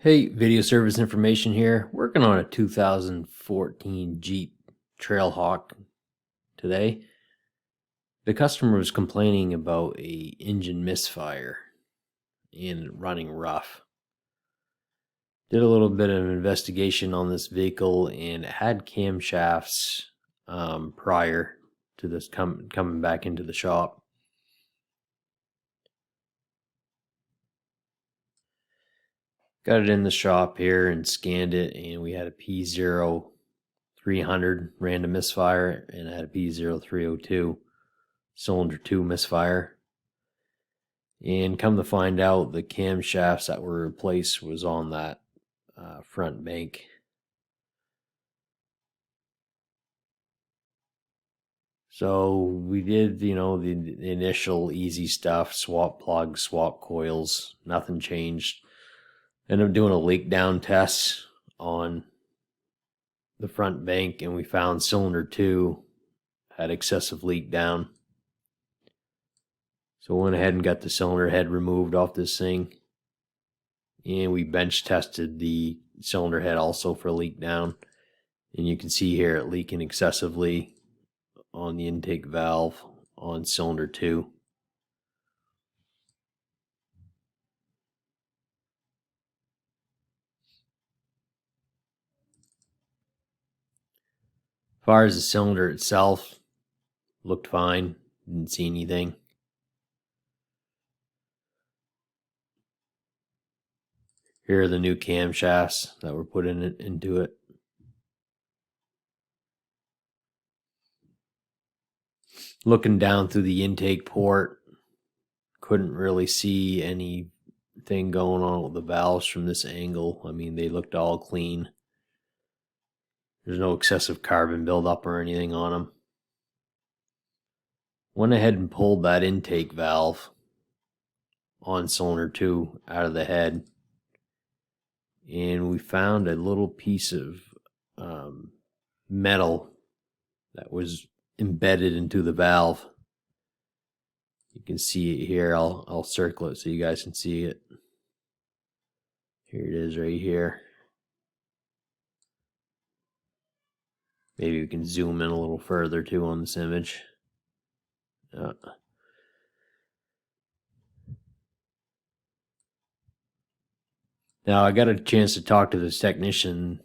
Hey, video service information here. Working on a 2014 Jeep Trailhawk today. The customer was complaining about a engine misfire and running rough. Did a little bit of investigation on this vehicle, and it had camshafts prior to this coming back into the shop. Got it in the shop here and scanned it, and we had a P0300 random misfire, and I had a P0302 cylinder 2 misfire. And come to find out, the camshafts that were replaced was on that front bank. So we did, the initial easy stuff, swap plugs, swap coils, nothing changed. Ended up doing a leak down test on the front bank, and we found cylinder 2 had excessive leak down. So we went ahead and got the cylinder head removed off this thing, and we bench tested the cylinder head also for leak down, and you can see here it leaking excessively on the intake valve on cylinder 2. As far as the cylinder itself, looked fine, didn't see anything. Here are the new camshafts that were put into it. Looking down through the intake port, couldn't really see anything going on with the valves from this angle. I mean, they looked all clean. There's no excessive carbon buildup or anything on them. Went ahead and pulled that intake valve on cylinder 2 out of the head, and we found a little piece of metal that was embedded into the valve. You can see it here. I'll circle it so you guys can see it. Here it is right here. Maybe we can zoom in a little further too on this image. Now I got a chance to talk to this technician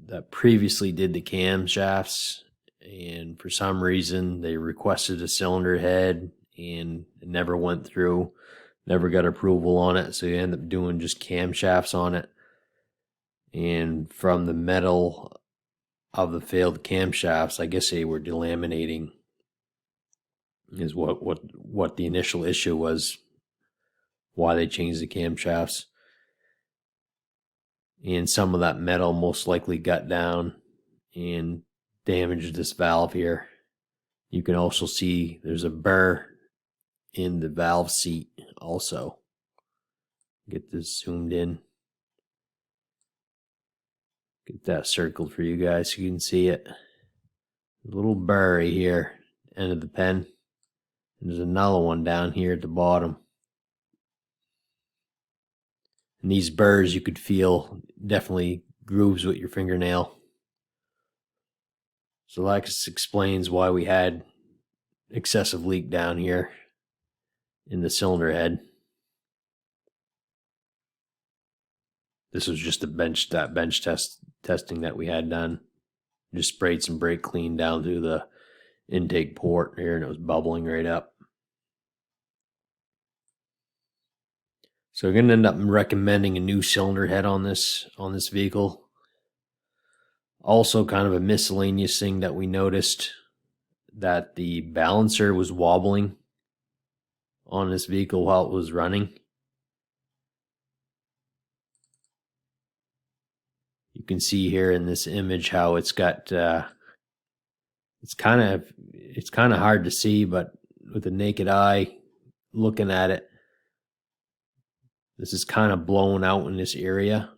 that previously did the camshafts, and for some reason they requested a cylinder head and it never went through, never got approval on it, so you end up doing just camshafts on it. And from the metal of the failed camshafts, I guess they were delaminating, is what the initial issue was, why they changed the camshafts. And some of that metal most likely got down and damaged this valve here. You can also see there's a burr in the valve seat also. Get this zoomed in. Get that circled for you guys so you can see it. A little burr right here, end of the pen. And there's another one down here at the bottom. And these burrs you could feel definitely grooves with your fingernail. So that explains why we had excessive leak down here in the cylinder head. This was just bench testing that we had done. Just sprayed some brake clean down through the intake port here, and it was bubbling right up. So we're going to end up recommending a new cylinder head on this vehicle. Also, kind of a miscellaneous thing that we noticed, that the balancer was wobbling on this vehicle while it was running. You can see here in this image how it's got it's kind of hard to see, but with the naked eye looking at it, this is kind of blown out in this area.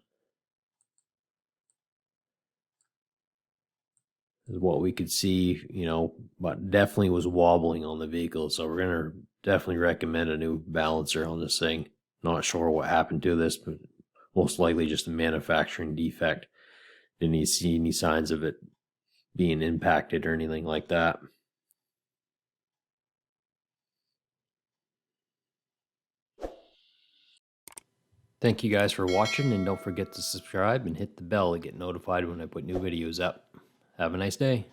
Is what we could see, but definitely was wobbling on the vehicle. So we're going to definitely recommend a new balancer on this thing. Not sure what happened to this, but most likely just a manufacturing defect. Didn't see any signs of it being impacted or anything like that. Thank you guys for watching, and don't forget to subscribe and hit the bell to get notified when I put new videos up. Have a nice day.